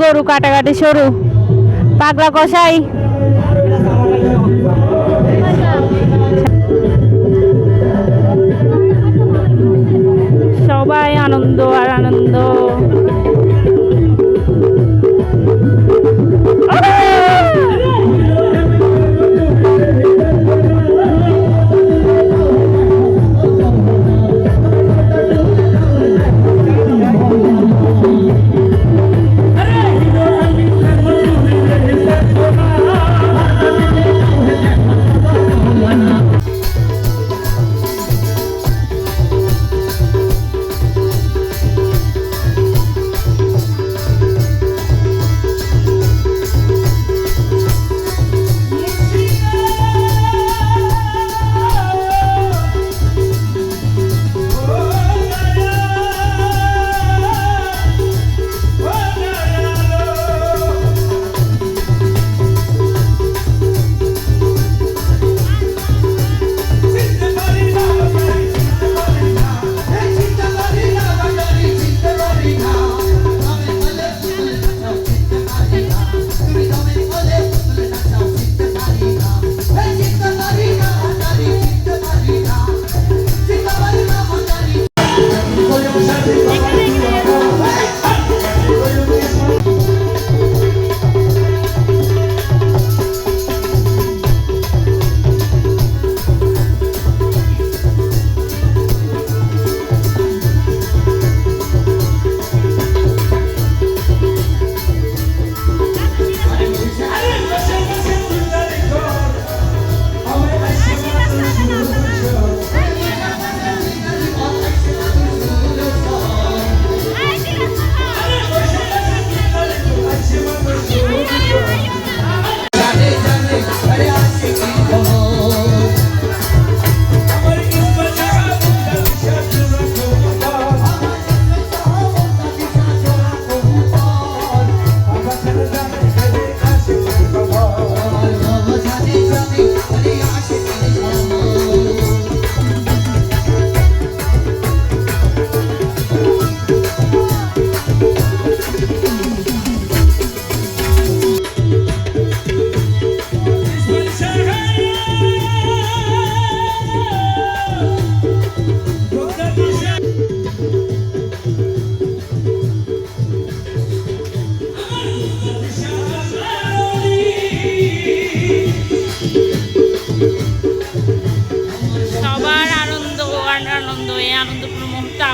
গরু কাটাকাটি শুরু, পাগলা কষাই। সবাই আনন্দ আর আনন্দ।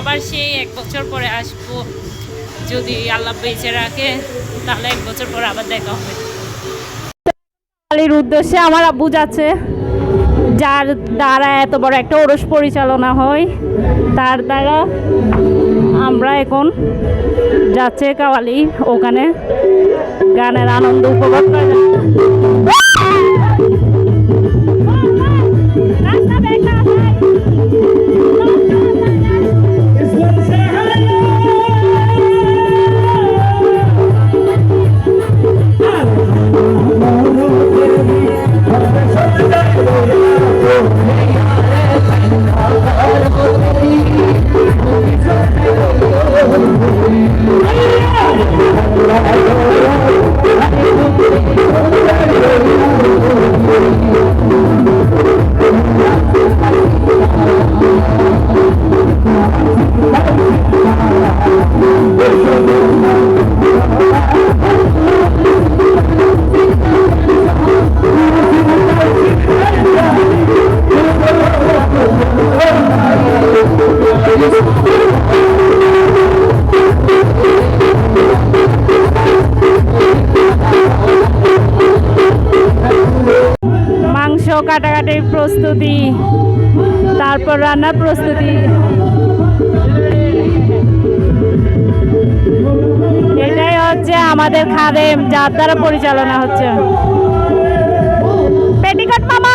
আবার সেই 1 বছর পরে আসবো, যদি আল্লাহ বেঁচে রাখে তাহলে 1 বছর পরে আবার দেখা হবে। কালীর উদ্দেশ্যে আমার আব্বু যাচ্ছে, যার দ্বারা এত বড় একটা ওরস পরিচালনা হয়, তার দ্বারা আমরা এখন যাচ্ছে কাওয়ালি, ওখানে গানের আনন্দ উপভোগ করে। কাটাকাটির প্রস্তুতি, তারপর রান্নার প্রস্তুতি। এটাই হচ্ছে আমাদের খাদেম, যার দ্বারা পরিচালনা হচ্ছে। পেটিকট মামা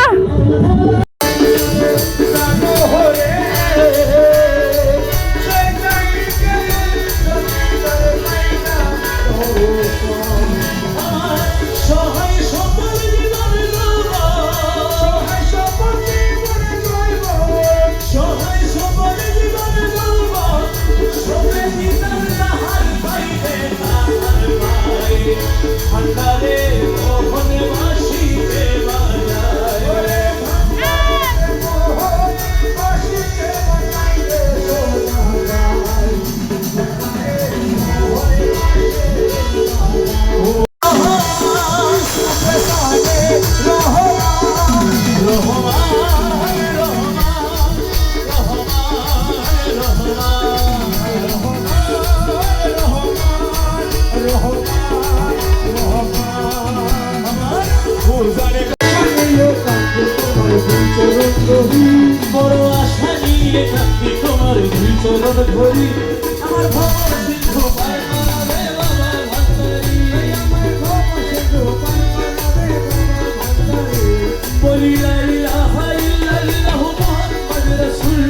ধরি আমার ভ্রমর সিন্ধু পায় মানাবে বাবা ভান্ডারি আমার ভ্রমর সিন্ধু পায় মানাবে বাবা ভান্ডারি বলি লা ইলাহা ইল্লাল্লাহু মুহাম্মাদুর রাসূল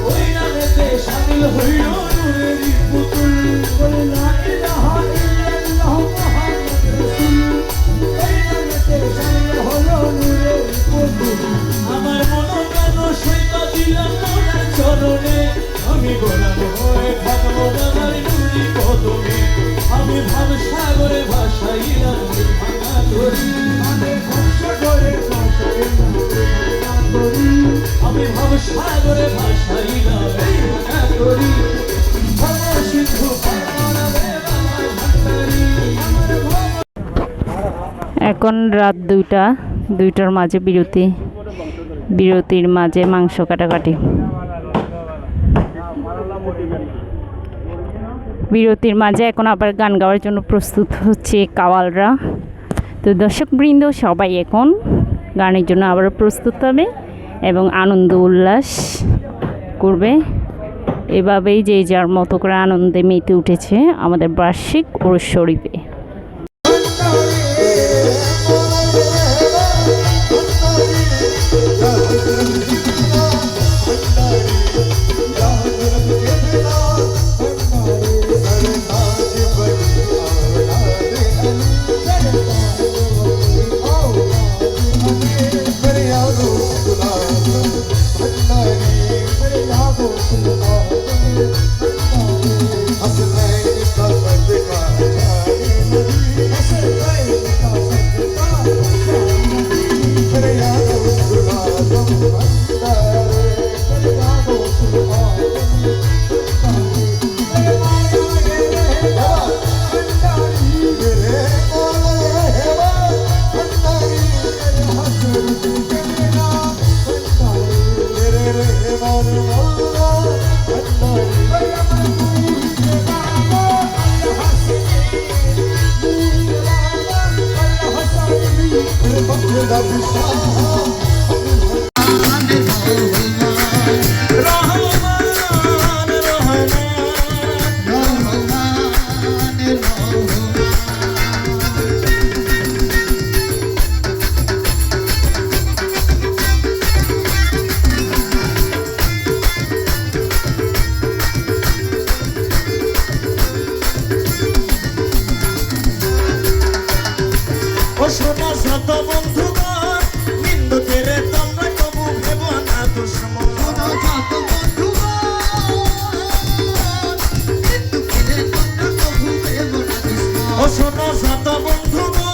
ওই নামেতে শামিল হইল নূরের পুতুল বলি লা ইলাহা ইল্লাল্লাহু মুহাম্মাদুর রাসূল ওই নামেতে শামিল হলো নূরের পুতুল আমার মনোজ্ঞান সইতা দিলাম মোনার চরণে আমি গোলাম হয়ে থাকবো বাবার নুরি কদমে আমি ভাবসাগরে ভাসাইলাম ভাঙা তরি আমি ভাবসাগরে ভাসাইলাম ভাঙা তরি আমি ভাবসাগরে ভাসাইলাম ভাঙা তরি ভ্রমর সিন্ধু পারাবে বাবার ভান্ডারি আমার ভ্রমর। এখন রাত 2টার মাঝে বিরতির মাঝে মাংস কাটাকাটি। বিরতির মাঝে এখন আবার গান গাওয়ার জন্য প্রস্তুত হচ্ছে কাওয়ালরা। তো দর্শকবৃন্দ সবাই এখন গানের জন্য আবার প্রস্তুত হবে এবং আনন্দ উল্লাস করবে। এভাবেই যে যার মতো করে আনন্দে মেতে উঠেছে আমাদের বার্ষিক ওরস শরীফে। শোনা শত বন্ধুগণ নিন্দু তেরে তোমরা কবু ভেব না দুশ্মন শোনা শত বন্ধুগণ ও শোনা শত বন্ধুগণ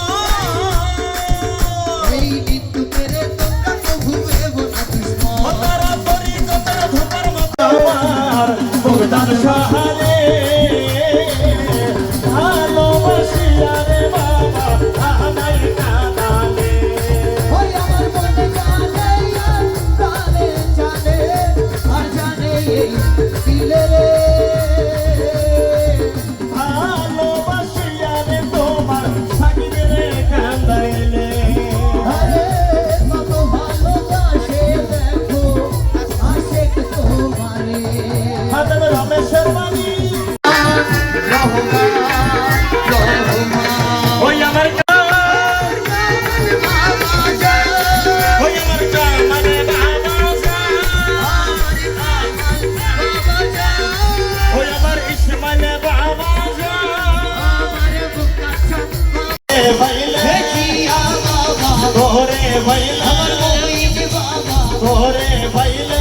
এই নিন্দু তেরে তোমরা কবু ভেব না দুশ্মন ও তারা তরি কতর ধোপার মতো আমার ভগদান সহালে ভালোবাসিয়া রে বাবা আমায় কাঁদালে ওই আমার মনে জানে জানে জানে আর জানে এই দিলে রে ভালোবাসিয়া রে তোমার থাকিবে রে কাঁদাইলে আরে কত ভালোবাসে দেখো আশেক তোমারে হাতে রমেশের বাণী ওই আমার ইসমাইল বাবা তোরে ভাইলা তোরে ভাইলা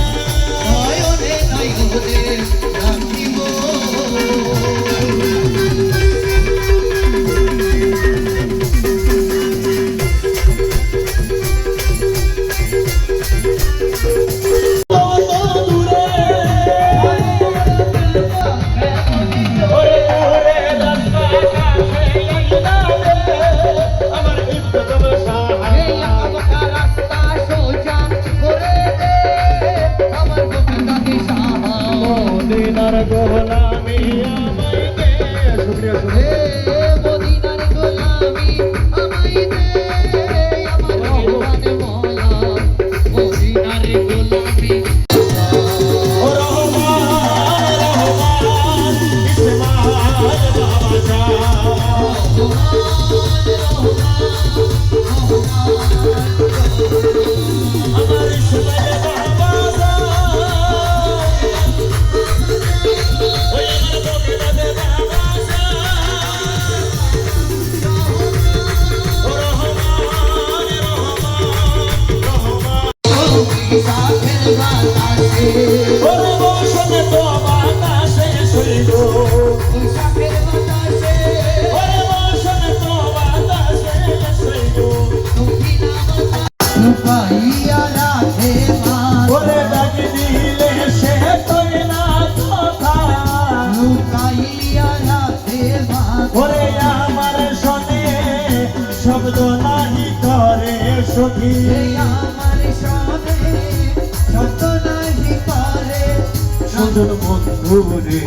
মদিনার গোলামি আমায় দে শুকরিয়া শুকরিয়া মদিনার গোলামি আমায় দে আমার জীবনে মোলা মদিনার গোলামি ও রহমান রহমান আমার ইসমাইল বাবা ওই আমার বগিরাতে বাবা ওরে বসনে তো বাতাসে সইল ওরে বসনে তো বাতাসে সইল ওরে ডাক দিলে সে তোর না কথা ওরে আমার শোনে শব্দ নাহি করে সখী সুজন বন্ধু রে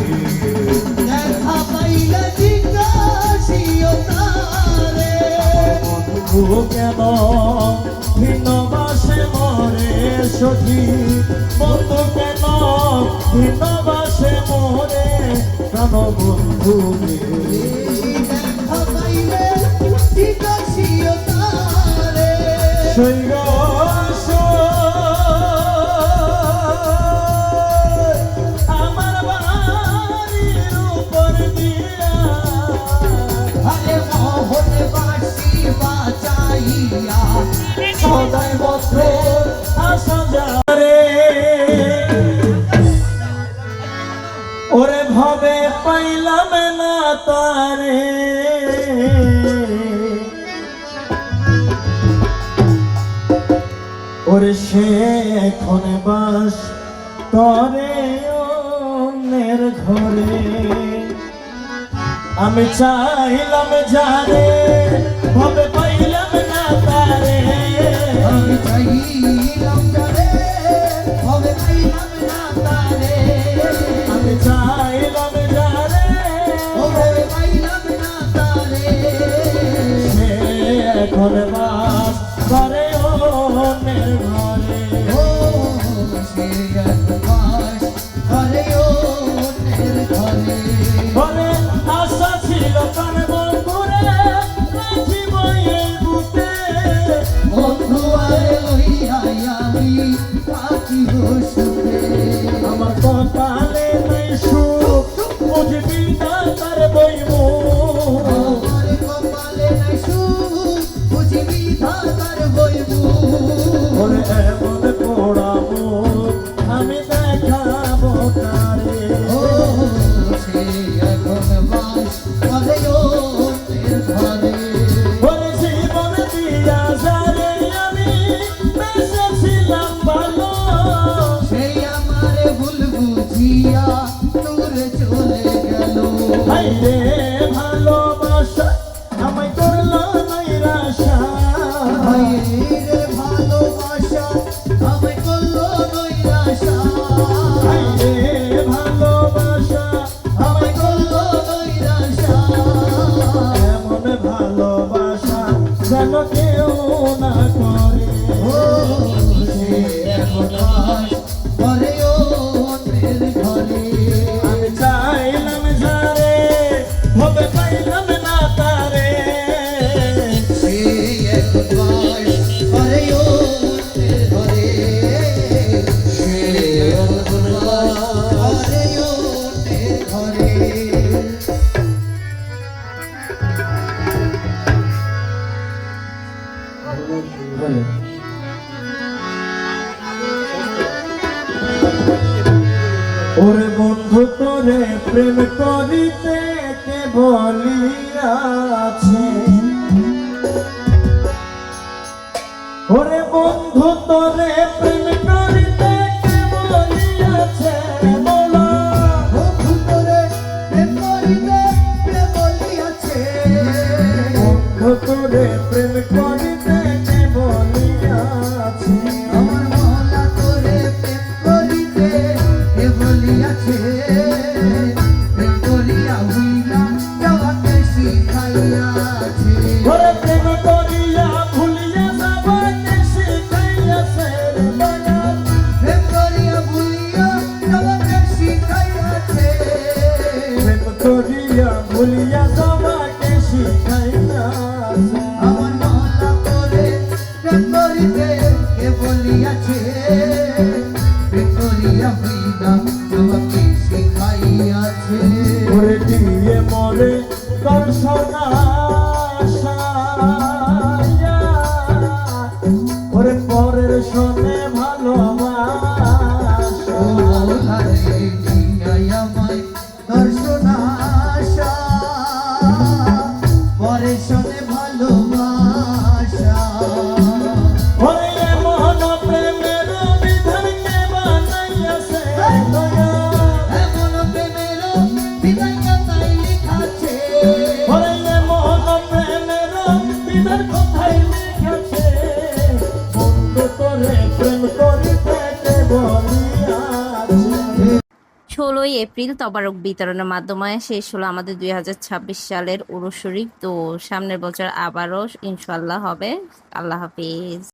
বন্ধু কেন ভিন্ন বাসে মরে সখী বন্ধু কেন ভিন্ন বাসে মরে কেন বন্ধু রে সৈর আমার বাড়ির উপর দিয়া সদাই বছর আসা যারে ওরে ভাবে পাইলাম না তারে ওরে সে এখন বাস করে অন্যের ঘরে আমি চাইলাম যারে ভাবে পাইলাম না তারে আমি চাইলাম যারে ভাবে পাইলাম না তারে আমি চাইলাম যারে ভাবে পাইলাম না তারে সে এখন বাস করে অন্যের ঘরে ও সে এখন বাস করে অন্যের ঘরে বলে আশা ছিল তার বন্ধুরে রাখিব এই বুকে বন্ধু আরে লইয়া আমি থাকিব সুখে আমার কপালে নাই সুখ বুঝবি না তার বইমু আমার কপালে নাই সুখ বুঝবি না তার বইমু ওরে এমন পোড়া মুখ আমি দেখাবো কারে ও সে এখন বাস করে অন্যের ঘরে ওরে জীবন দিয়া যারে আমি বেঁচেছিলাম ভালো সেই আমারে ভুল বুঝিয়া দূরে চলে গেল হাই রে ভালোবাসা আমায় করলো নৈরাশা হাই রে ভালোবাসা আমায় করলো নৈরাশা হাই রে ভালোবাসা আমায় করলো নৈরাশা এমন ভালোবাসা যেন কেউ না করে ও সে এখন বাস করে অন্যের ঘরে আমি চাইলাম যারে ভবে পাইলাম না তারে সে এখন বাস করে অন্যের ঘরে সে এখন বাস করে অন্যের ঘরে ওরে বন্ধু তোরে প্রেম করিতে কে বলিয়াছে ওরে বন্ধু তোরে প্রেম করিতে কে বলিয়াছে বলা বন্ধু তোরে প্রেম করিতে কে বলিয়াছে বন্ধু তোরে প্রেম করিতে কে বলিয়াছে আমার মহলা তোরে প্রেম করিতে কে বলিয়াছে প্রেম করিয়া হইলা যাওয়াতে শিখাইয়া মরে দর্শন আশায়া ওরে পরের শোনে ভালোবাসা ওলারে নিয়াই আমায় দর্শন আশা পরে শোনে ভালোবাসা ওরে এমন প্রেমের বিধান কে বানাইয়াছে দয়া এমন প্রেমের বিধান তাই লিখাছে ওরে এমন প্রেমের বিধান কোথায় লিখেছে বন্ধু করে প্রেম করিতে কে বলিয়াছে 16ই এপ্রিল তবারক বিতরণের মাধ্যমে শেষ হলো আমাদের 2026 সালের উরুস শরীফ। তো সামনের বছর আবারও ইনশাল্লাহ হবে। আল্লাহ হাফিজ।